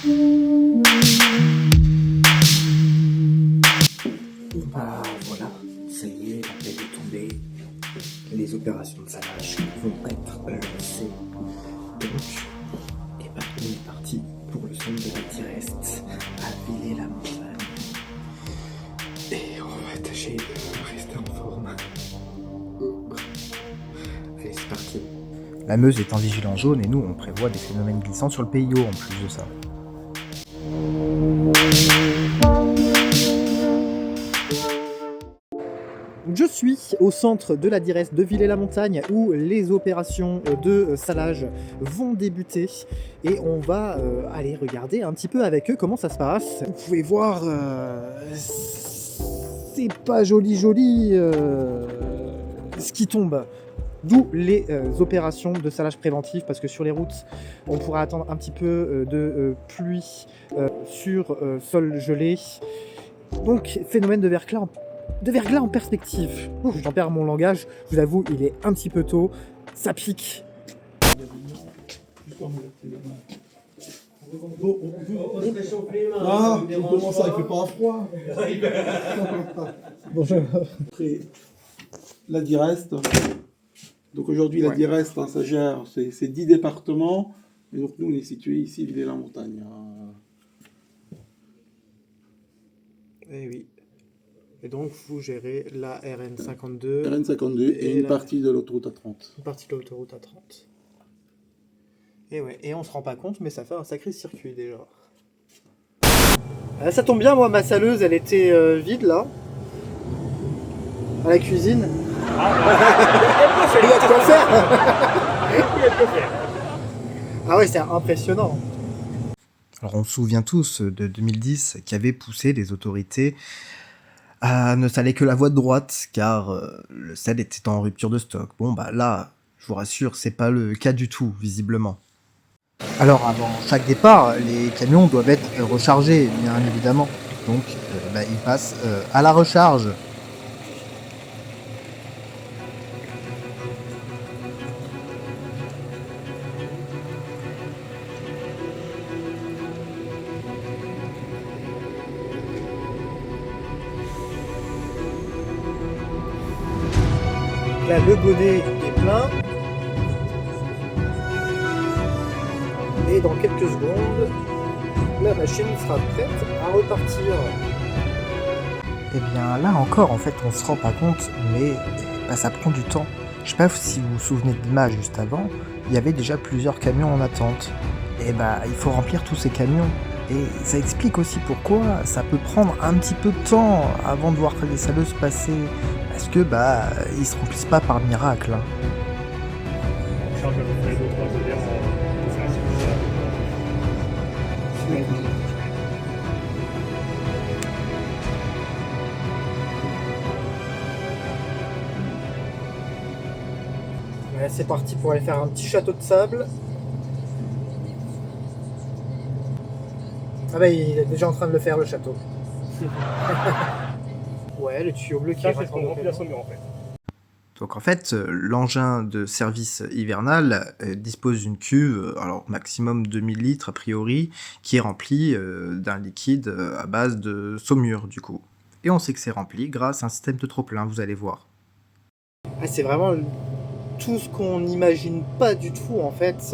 Bah voilà, ça y est, la plaie est tombée. Les opérations de salage vont être lancées. Donc, et bah, on est parti pour le centre de la Direst à Villers-la-Montagne. Et on va tâcher de rester en forme. Allez, c'est parti. La Meuse est en vigilance jaune et nous, on prévoit des phénomènes glissants sur le PIO en plus de ça. Je suis au centre de la Direst de Villers-la-Montagne où les opérations de salage vont débuter et on va aller regarder un petit peu avec eux comment ça se passe. Vous pouvez voir, c'est pas joli ce qui tombe. D'où les opérations de salage préventif parce que sur les routes on pourra attendre un petit peu de pluie sur sol gelé. Donc phénomène de verglas en perspective. J'en perds mon langage, je vous avoue, il est un petit peu tôt, ça pique. Ah, comment ça, il fait pas un froid? Bonjour. La Direst. Donc aujourd'hui, la Direst, hein, ça gère ces 10 départements. Et donc nous, on est situé ici, Villers-la-Montagne. Eh oui. Et donc vous gérez la RN52. RN52 et une partie de l'autoroute A30. Une partie de l'autoroute A30. Et ouais, et on se rend pas compte, mais ça fait un sacré circuit déjà. Ah, ça tombe bien, moi, ma saleuse, elle était vide là. À la cuisine. Il y a de quoi faire. Ah ouais, c'est impressionnant. Alors on se souvient tous de 2010 qui avait poussé les autorités à ne saler que la voie de droite car le sel était en rupture de stock. Bon bah là, je vous rassure, c'est pas le cas du tout visiblement. Alors avant chaque départ, les camions doivent être rechargés bien évidemment. Donc ils passent à la recharge. Là, le bonnet est plein. Et dans quelques secondes, la machine sera prête à repartir. Et bien là encore, en fait, on se rend pas compte, mais ça prend du temps. Je sais pas si vous vous souvenez de l'image juste avant, il y avait déjà plusieurs camions en attente. Et il faut remplir tous ces camions. Et ça explique aussi pourquoi ça peut prendre un petit peu de temps avant de voir les saleuses passer. Parce que ils se remplissent pas par miracle. Ouais, c'est parti pour aller faire un petit château de sable. Ah il est déjà en train de le faire, le château. Ouais, le tuyau bleu qui est ce qu'on remplit la Saumur en fait. Donc en fait, l'engin de service hivernal dispose d'une cuve, alors maximum 2000 litres a priori, qui est remplie d'un liquide à base de saumure du coup. Et on sait que c'est rempli grâce à un système de trop-plein, vous allez voir. Ah, c'est vraiment tout ce qu'on n'imagine pas du tout en fait.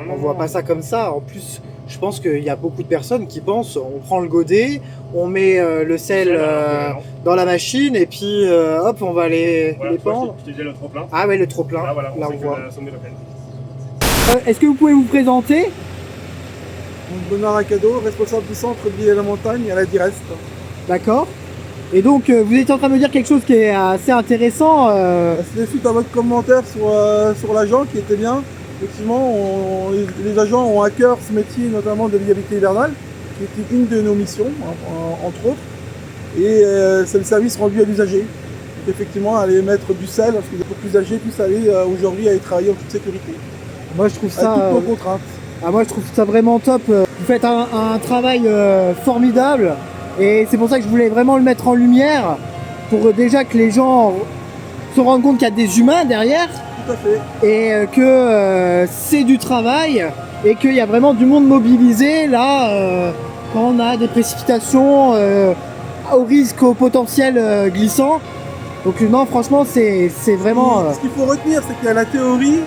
On voit pas ça comme ça. En plus, je pense qu'il y a beaucoup de personnes qui pensent on prend le godet, on met le sel dans la machine et puis hop, on va les pendre. Je te disais le trop-plein. Ah ouais, le trop-plein. Là, voilà, Là on voit. la Saumur est pleine. Est-ce que vous pouvez vous présenter? Benoît Racado, responsable du centre de Villers-la-Montagne à la Direst. D'accord. Et donc, vous étiez en train de me dire quelque chose qui est assez intéressant. C'était suite à votre commentaire sur l'agent qui était bien. Effectivement, les agents ont à cœur ce métier, notamment de viabilité hivernale, qui était une de nos missions, entre autres. Et c'est le service rendu à l'usager. Donc effectivement, aller mettre du sel, parce que les plus âgés puissent aller aujourd'hui aller travailler en toute sécurité. Moi, je trouve ça. Avec toutes nos contraintes. Moi, je trouve ça vraiment top. Vous faites un travail formidable. Et c'est pour ça que je voulais vraiment le mettre en lumière, pour déjà que les gens se rendent compte qu'il y a des humains derrière. Tout à fait. Et que c'est du travail et qu'il y a vraiment du monde mobilisé là quand on a des précipitations au risque, au potentiel glissant. Donc non, franchement, c'est vraiment... Ce qu'il faut retenir, c'est qu'il y a la théorie,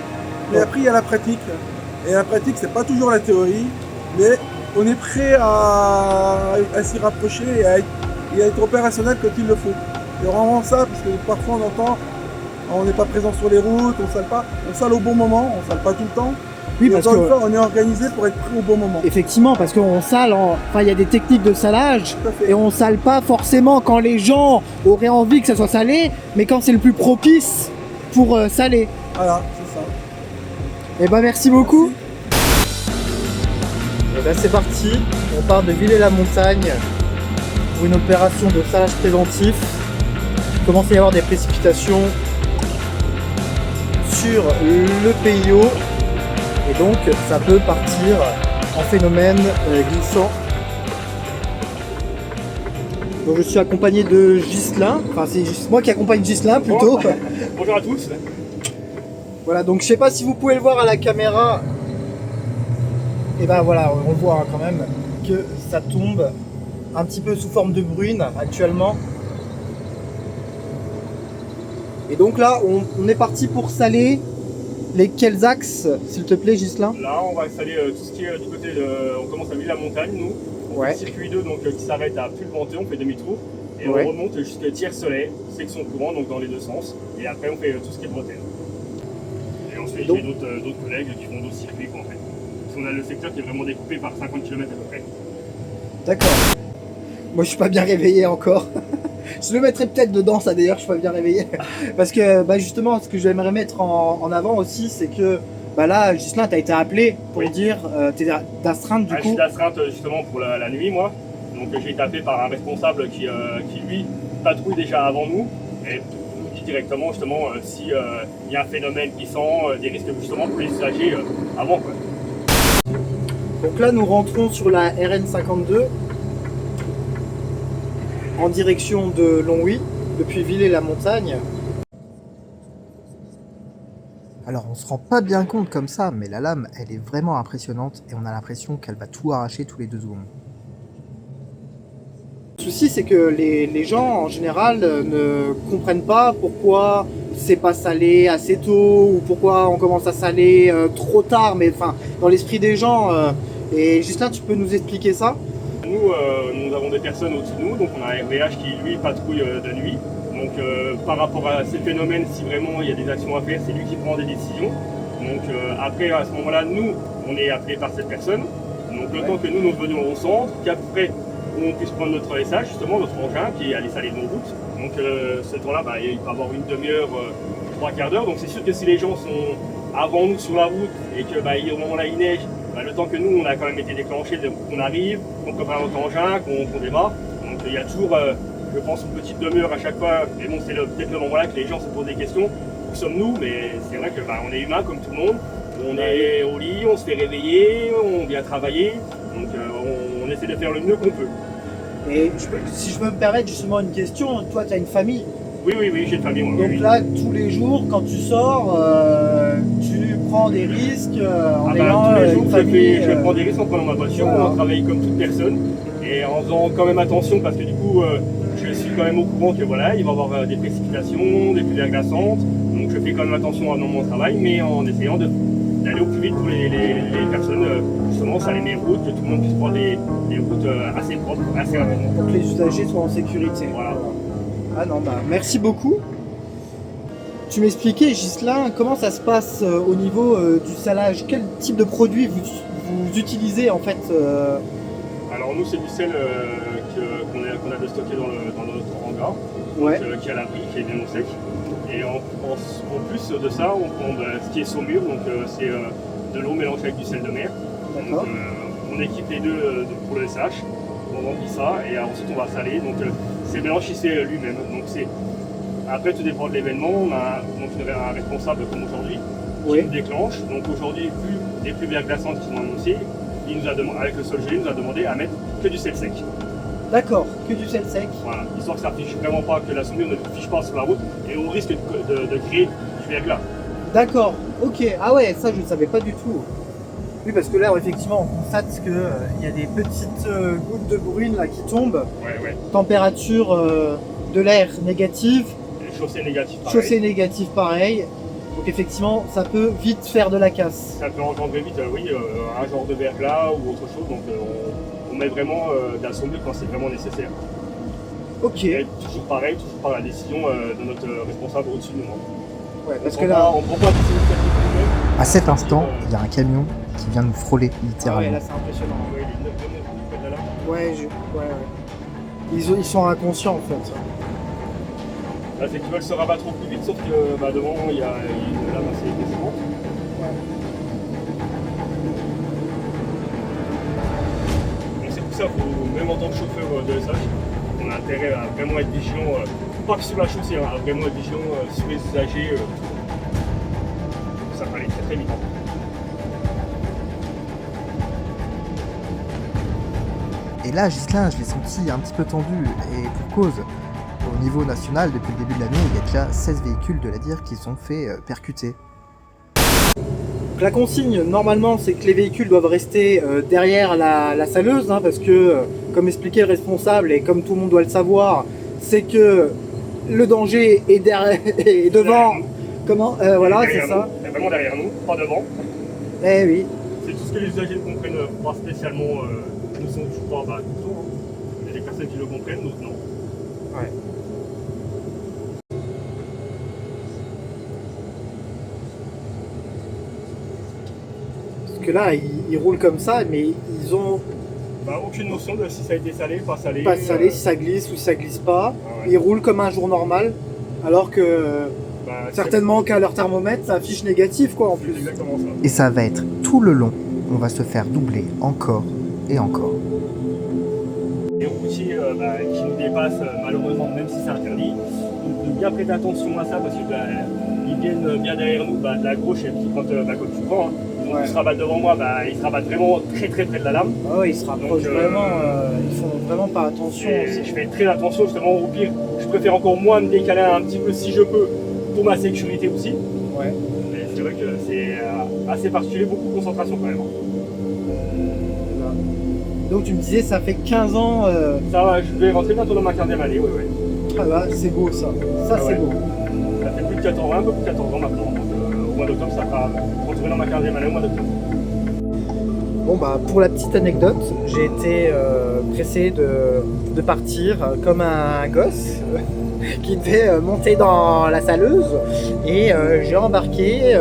mais après il y a la pratique. Et la pratique, c'est pas toujours la théorie, mais on est prêt à s'y rapprocher et à être opérationnel quand il le faut. C'est vraiment ça, parce que parfois on entend, on n'est pas présent sur les routes, on sale pas, on sale au bon moment, on sale pas tout le temps. Oui, Et parce encore que... une fois, on est organisé pour être prêt au bon moment. Effectivement, parce qu'on sale, enfin il y a des techniques de salage, Tout à fait. et on sale pas forcément quand les gens auraient envie que ça soit salé, mais quand c'est le plus propice pour saler. Voilà, c'est ça. Et ben merci beaucoup. Et ben c'est parti, on part de Villers-la-Montagne pour une opération de salage préventif. Il commence à y avoir des précipitations sur le PIO. Et donc ça peut partir en phénomène glissant. Donc je suis accompagné de Ghislain, enfin c'est moi qui accompagne Ghislain plutôt. Bonjour à tous. Voilà, donc je sais pas si vous pouvez le voir à la caméra. Et ben voilà, on voit quand même que ça tombe un petit peu sous forme de bruine actuellement. Et donc là, on est parti pour saler. Quels axes, s'il te plaît, Ghislain? Là, on va installer tout ce qui est du côté de... On commence à Villers-la-Montagne, nous. On Ouais. fait le circuit 2 donc, qui s'arrête à Pulventé, on fait demi-tour. Et Ouais. on remonte jusqu'à Tiers-Soleil, section courant, donc dans les deux sens. Et après, on fait tout ce qui est bretelle. Et ensuite, Donc- j'ai d'autres collègues qui font d'autres circuits, quoi, en fait. Parce qu'on a le secteur qui est vraiment découpé par 50 km à peu près. D'accord. Moi, je suis pas bien réveillé encore. Je le mettrai peut-être dedans, ça d'ailleurs, je suis pas bien réveillé. Parce que bah, justement, ce que j'aimerais mettre en avant aussi, c'est que bah, là, Ghislain, tu as été appelé pour Oui. dire, tu es d'astreinte du Je coup. suis d'astreinte justement pour la nuit, moi. Donc j'ai été appelé par un responsable qui lui, patrouille déjà avant nous et nous dit directement justement s'il y a un phénomène glissant, des risques justement pour les usagers avant, quoi. Donc là, nous rentrons sur la RN52 en direction de Longwy, depuis Villers-la-Montagne. Alors, on se rend pas bien compte comme ça, mais la lame, elle est vraiment impressionnante et on a l'impression qu'elle va tout arracher tous les 2 secondes. Le souci, c'est que les gens, en général, ne comprennent pas pourquoi c'est pas salé assez tôt ou pourquoi on commence à saler trop tard, mais enfin, dans l'esprit des gens. Et Ghislain, tu peux nous expliquer ça? Nous avons des personnes au-dessus de nous, donc on a un RVH qui lui patrouille de nuit. Donc par rapport à ces phénomènes, si vraiment il y a des actions à faire, c'est lui qui prend des décisions. Donc après, à ce moment-là, nous, on est appelé par cette personne. Donc le temps que nous venons au centre, qu'après on puisse prendre notre SH, justement, notre engin qui est allé saler nos routes. Donc ce temps-là, bah, il peut avoir une demi-heure, 3/4 d'heure. Donc c'est sûr que si les gens sont avant nous sur la route et que bah, au moment là il neige, bah, le temps que nous on a quand même été déclenché, qu'on arrive, qu'on prépare notre engin, qu'on démarre. Donc il y a toujours, je pense, une petite demi-heure à chaque fois. Mais bon, c'est peut-être le moment là que les gens se posent des questions. Où sommes-nous? Mais c'est vrai que bah, on est humain comme tout le monde. On est au lit, on se fait réveiller, on vient travailler. Donc on essaie de faire le mieux qu'on peut. Et si je peux me permettre justement une question, toi tu as une famille, Oui, j'ai une famille. Moi, donc oui. là tous les jours quand tu sors, tu prends des risques en Ah bah, ayant tous les jours, une famille. je prends des risques en prenant ma voiture, voilà. on travaille comme toute personne et en faisant quand même attention parce que du coup je suis quand même au courant que voilà, il va y avoir des précipitations, des pluies glaçantes, donc je fais quand même attention à mon travail, mais en essayant d'aller au plus vite pour les personnes, justement saler mes routes, que tout le monde puisse prendre des routes assez propres, assez rapidement. Pour que les usagers soient en sécurité. Voilà. Ah non, bah merci beaucoup. Tu m'expliquais, Ghislain, comment ça se passe au niveau du salage? Quel type de produit vous utilisez en fait Alors nous c'est du sel qu'on a de stocké dans notre hangar, Ouais. qui est à l'abri, qui est bien au sec. Et en plus de ça, on prend ce qui est saumure, donc c'est de l'eau mélangée avec du sel de mer. D'accord. Donc, on équipe les deux pour le SH, on remplit ça et ensuite on va saler. Donc c'est le mélange qui se fait lui-même. Donc après tout dépend de l'événement, on a donc un responsable comme aujourd'hui qui Oui. nous déclenche. Donc aujourd'hui, vu les pluies glaçantes qui sont annoncées, il nous a demandé, avec le sol gelé, il nous a demandé à mettre que du sel sec. D'accord, que du sel sec. Voilà, histoire que ça ne fiche vraiment pas, que la saumure ne fiche pas sur la route et au risque de créer du verglas. D'accord, ok. Ah ouais, ça je ne savais pas du tout. Oui, parce que là, effectivement, on constate qu'il y a des petites gouttes de bruine là, qui tombent. Ouais. Température de l'air négative, Et chaussée négative, pareil. chaussée négative pareil. Donc effectivement, ça peut vite faire de la casse. Ça peut engendrer vite, un genre de verglas ou autre chose. Donc on met vraiment de la sombre quand c'est vraiment nécessaire. Ok. Et toujours pareil, toujours par la décision de notre responsable au-dessus de nous. Ouais, parce On que prend là, pas- on prend pas de décision nous-mêmes. À cet instant, il y a un camion qui vient nous frôler ah ouais, littéralement. là c'est impressionnant. Ouais, il est 9 de près de là. Ouais. Ils sont inconscients en fait. Là, c'est qu'ils veulent se rabattre au plus vite, sauf que devant, il y a une lame assez décevante. Donc c'est pour ça qu'il même en tant que chauffeur de SH, on a intérêt à vraiment être vigilant, pas que sur la chaussée, à vraiment être vigilant sur les usagers. Ça peut aller très vite. Et là, Ghislain, je l'ai senti un petit peu tendu, et pour cause. Au niveau national, depuis le début de l'année, il y a déjà 16 véhicules de la DIR qui sont fait percuter. Donc, la consigne, normalement, c'est que les véhicules doivent rester derrière la saleuse, hein, parce que, comme expliquait le responsable, et comme tout le monde doit le savoir, c'est que le danger est, est devant. Comment voilà, c'est ça. Il est vraiment derrière nous, pas devant. Eh oui. C'est tout ce que les usagers ne comprennent pas spécialement. Nous sommes toujours pas tout le temps. Il y a des personnes qui le comprennent, d'autres non. Ouais. Parce que là, ils roulent comme ça, mais ils ont Aucune notion de si ça a été salé, pas salé. pas salé, si ça glisse ou si ça glisse pas. Ah ouais. Ils roulent comme un jour normal, alors que C'est certainement qu'à leur thermomètre, ça affiche négatif quoi en plus. exactement ça. Et ça va être tout le long, on va se faire doubler encore et encore. Les routiers qui nous dépassent, malheureusement, même si c'est interdit, de bien prêter attention à ça parce que ils viennent bien derrière nous, de la gauche, et puis quand tu prends, hein, donc Ouais. ils se rabattent devant moi, ils se rabattent vraiment très près de la lame. Ah ouais, ils se rapprochent Donc, vraiment, ils font vraiment pas attention. Et je fais très attention, justement, au pire, je préfère encore moins me décaler un petit peu si je peux, pour ma sécurité aussi. Ouais. Mais c'est vrai que c'est assez particulier, beaucoup de concentration quand même. Donc tu me disais, ça fait 15 ans, Ça va, je vais rentrer bientôt dans ma 15e année, ouais. ah bah, c'est beau ça. Ça c'est Ouais. beau. Ça fait plus de 14 ans, un peu plus de 14 ans maintenant. Donc, au mois d'octobre, ça fera rentrer dans ma 15e année au mois d'octobre. Bon bah pour la petite anecdote, j'ai été pressé de partir comme un gosse qui devait monter dans la saleuse et j'ai embarqué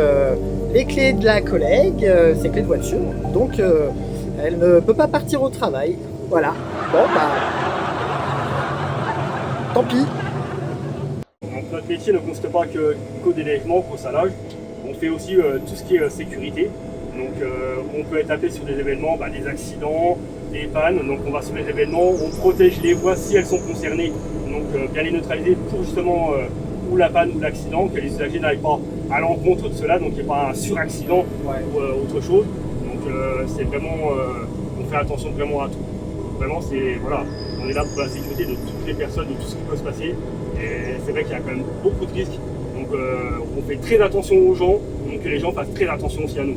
les clés de la collègue, ses clés de voiture, donc elle ne peut pas partir au travail. Voilà. Bon bah tant pis. Donc, notre métier ne consiste pas qu'au déneigement, qu'au salage. On fait aussi tout ce qui est sécurité. Donc on peut être appelé sur des événements, des accidents, des pannes. Donc on va sur les événements, on protège les voies si elles sont concernées. Donc bien les neutraliser pour justement ou la panne ou l'accident, que les usagers n'aillent pas à l'encontre de cela, donc il n'y ait pas un suraccident ou autre chose. Donc c'est vraiment, on fait attention vraiment à tout. Vraiment on est là pour la sécurité de toutes les personnes, de tout ce qui peut se passer. Et c'est vrai qu'il y a quand même beaucoup de risques. Donc on fait très attention aux gens, donc que les gens fassent très attention aussi à nous.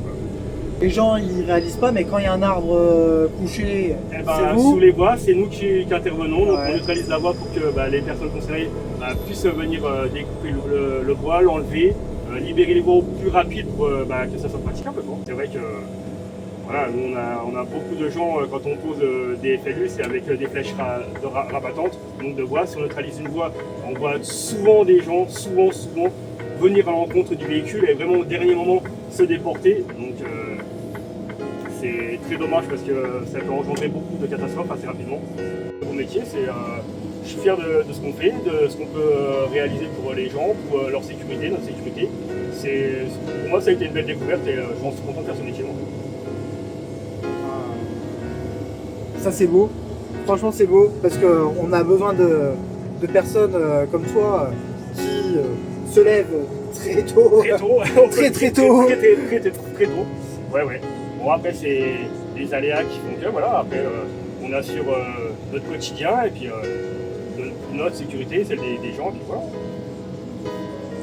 Les gens ils réalisent pas, mais quand il y a un arbre couché, Eh c'est vous. sous les voies, c'est nous qui intervenons, donc Ouais. on neutralise la voie pour que les personnes concernées puissent venir découper le bois, l'enlever, libérer les voies au plus rapide pour que ça soit praticable. C'est vrai que nous, on a beaucoup de gens, quand on pose des FLU, c'est avec des flèches rabattantes, donc de voie. Si on neutralise une voie, on voit souvent des gens, souvent, venir à l'encontre du véhicule et vraiment au dernier moment se déporter. Donc c'est très dommage parce que ça peut engendrer beaucoup de catastrophes assez rapidement. Mon métier, je suis fier de ce qu'on fait, de ce qu'on peut réaliser pour les gens, pour leur sécurité, notre sécurité. Pour moi, ça a été une belle découverte et j'en suis content de faire ce métier. Moi. Ça c'est beau, franchement c'est beau parce qu'on a besoin de personnes comme toi qui se lèvent très tôt. Très tôt. Très tôt. Très tôt. Ouais. Bon, après, c'est les aléas qui font que, après, on assure notre quotidien et puis notre sécurité, celle des gens, et puis voilà.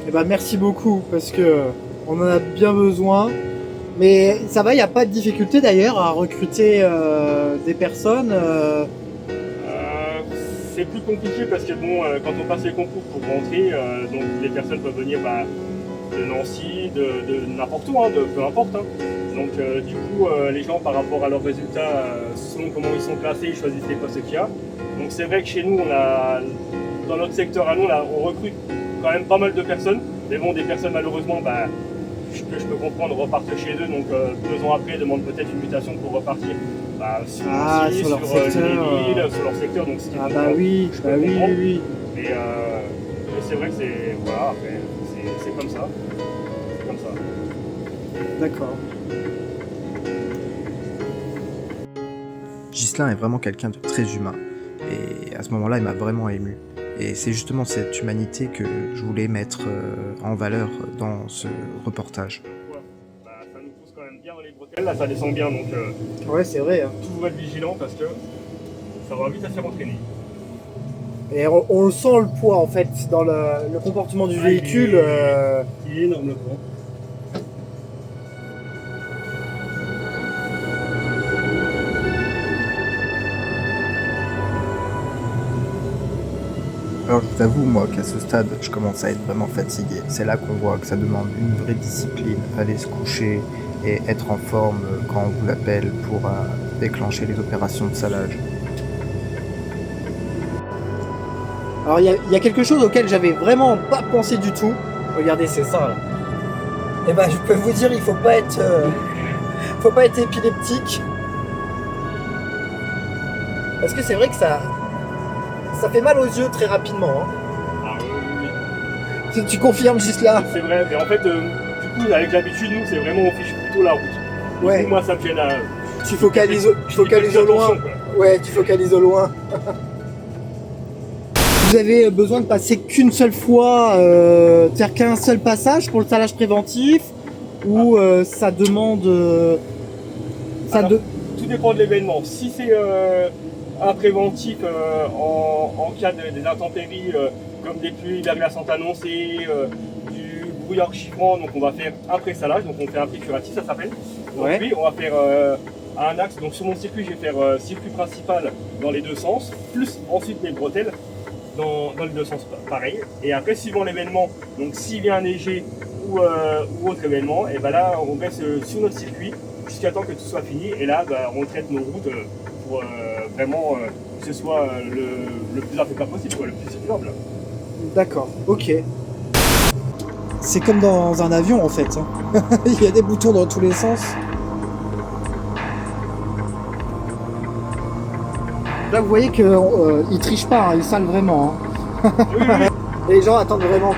Et bah merci beaucoup parce que on en a bien besoin. Mais ça va, il n'y a pas de difficulté d'ailleurs à recruter des personnes C'est plus compliqué parce que bon, quand on passe les concours pour rentrer, donc les personnes peuvent venir de Nancy, de n'importe où, peu importe. Hein. Donc du coup, les gens par rapport à leurs résultats, selon comment ils sont classés, ils choisissent les postes qu'il y a. Donc c'est vrai que chez nous, dans notre secteur à nous, on recrute quand même pas mal de personnes. Mais bon, des personnes malheureusement, que je peux comprendre, repartent chez eux. Donc 2 ans après, demandent peut-être une mutation pour repartir sur Nancy, sur leur secteur, sur leur secteur. Donc, Ah bah oui, je bah peux oui, comprendre. oui. Mais c'est vrai que c'est comme ça. C'est comme ça. D'accord. Ghislain est vraiment quelqu'un de très humain. Et à ce moment-là, il m'a vraiment ému. Et c'est justement cette humanité que je voulais mettre en valeur dans ce reportage. Ouais. Ça nous pousse quand même bien dans les bretelles. Là, ça descend bien. Donc, Ouais, c'est vrai. Hein. toujours être vigilant parce que ça va vite à se faire entraîner. Et on le sent le poids en fait dans le comportement du véhicule. Il est énorme le poids. Alors je vous avoue, moi, qu'à ce stade, je commence à être vraiment fatigué. C'est là qu'on voit que ça demande une vraie discipline, aller se coucher et être en forme quand on vous l'appelle pour déclencher les opérations de salage. Alors il y a quelque chose auquel j'avais vraiment pas pensé du tout. Regardez, c'est ça. Là. Et ben je peux vous dire, il faut pas être épileptique. Parce que c'est vrai que ça fait mal aux yeux très rapidement. Hein. Ah oui. Tu confirmes juste là. C'est vrai, mais en fait, du coup, avec l'habitude, nous, c'est vraiment, on fiche plutôt la route. Du Ouais. coup, moi, ça me gêne à... Tu focalises au loin. Attention, quoi. Ouais, tu focalises au loin. Vous avez besoin de passer qu'une seule fois, faire qu'un seul passage pour le salage préventif, ou ça demande... Tout dépend de l'événement. Si c'est un préventif en cas des intempéries, comme des pluies, verglas sont annoncées, du brouillard chiffrant, donc on va faire un pré-salage, donc on fait un pré-curatif, ça s'appelle. Donc Ouais. oui, on va faire un axe, donc sur mon circuit, je vais faire circuit principal dans les deux sens, plus ensuite mes bretelles dans les deux sens pareil. Et après, suivant l'événement, donc s'il vient neiger ou autre événement, et ben là, on reste sur notre circuit jusqu'à temps que tout soit fini. Et là, on traite nos routes pour vraiment que ce soit le plus impeccable possible, quoi, le plus sécurisable. D'accord, ok. C'est comme dans un avion en fait. Hein. Il y a des boutons dans tous les sens. Là vous voyez qu'ils trichent pas, hein, ils salent vraiment. Hein. Oui, oui. Les gens attendent vraiment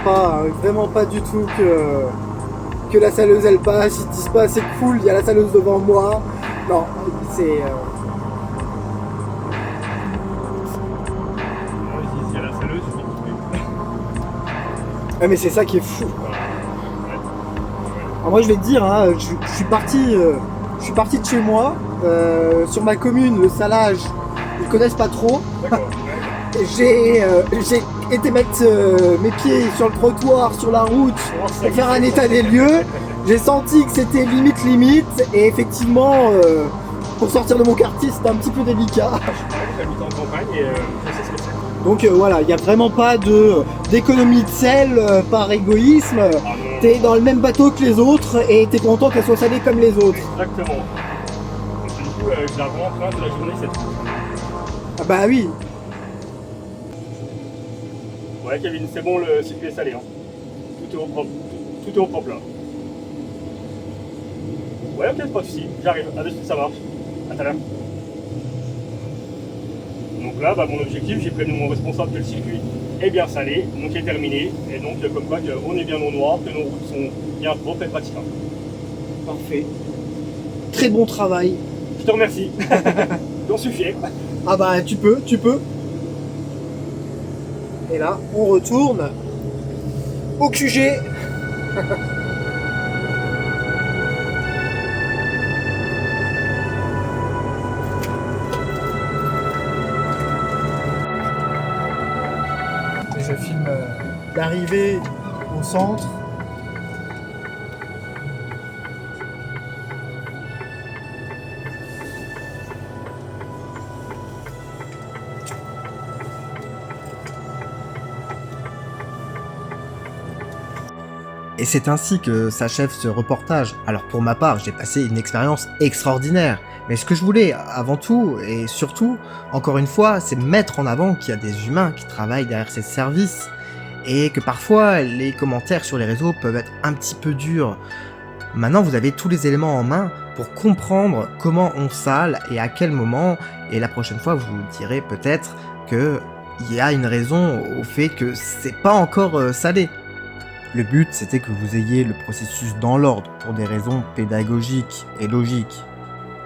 pas du tout que la saleuse elle passe, ils disent pas c'est cool, il y a la saleuse devant moi. Non, c'est... Il y a la saleuse, je vais couper. Ah, mais c'est ça qui est fou. Alors moi je vais te dire, hein, je suis parti de chez moi, sur ma commune, le salage, ils connaissent pas trop. D'accord. J'ai été mettre mes pieds sur le trottoir, sur la route, pour faire un état des lieux. J'ai senti que c'était limite, et effectivement, pour sortir de mon quartier, c'était un petit peu délicat. J'habite en campagne et je sais ce que c'est. Donc voilà, il n'y a vraiment pas d'économie de sel par égoïsme. Ah, non. T'es dans le même bateau que les autres et t'es content qu'elle soit salée comme les autres. Exactement. Donc, du coup, je la rends en train de la journée cette fois. Ah bah oui. Ouais, Kevin, c'est bon, le circuit est salé. Hein. Tout est au propre. Tout est au propre là. Ouais, ok, pas de soucis. J'arrive. À de suite, ça marche. À tout à l'heure. Donc là, mon objectif, j'ai prévenu mon responsable que le circuit est bien salé, donc il est terminé. Et donc, comme quoi, on est bien au noir, que nos routes sont bien propres et praticables. Parfait. Très bon travail. Je te remercie. J'en suis fier. Ah bah tu peux. Et là, on retourne au QG. Et je filme l'arrivée au centre. Et c'est ainsi que s'achève ce reportage. Alors pour ma part, j'ai passé une expérience extraordinaire. Mais ce que je voulais, avant tout, et surtout, encore une fois, c'est mettre en avant qu'il y a des humains qui travaillent derrière ces services, et que parfois, les commentaires sur les réseaux peuvent être un petit peu durs. Maintenant, vous avez tous les éléments en main pour comprendre comment on sale et à quel moment, et la prochaine fois, vous direz peut-être qu'il y a une raison au fait que c'est pas encore salé. Le but, c'était que vous ayez le processus dans l'ordre pour des raisons pédagogiques et logiques.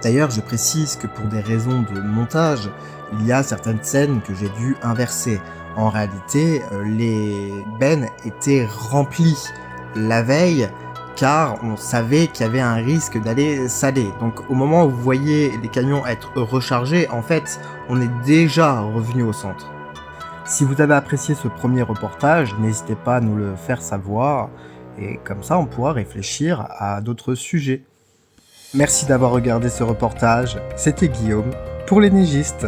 D'ailleurs, je précise que pour des raisons de montage, il y a certaines scènes que j'ai dû inverser. En réalité, les bennes étaient remplies la veille, car on savait qu'il y avait un risque d'aller saler. Donc au moment où vous voyez les camions être rechargés, en fait, on est déjà revenu au centre. Si vous avez apprécié ce premier reportage, n'hésitez pas à nous le faire savoir, et comme ça on pourra réfléchir à d'autres sujets. Merci d'avoir regardé ce reportage, c'était Guillaume, pour les Négistes.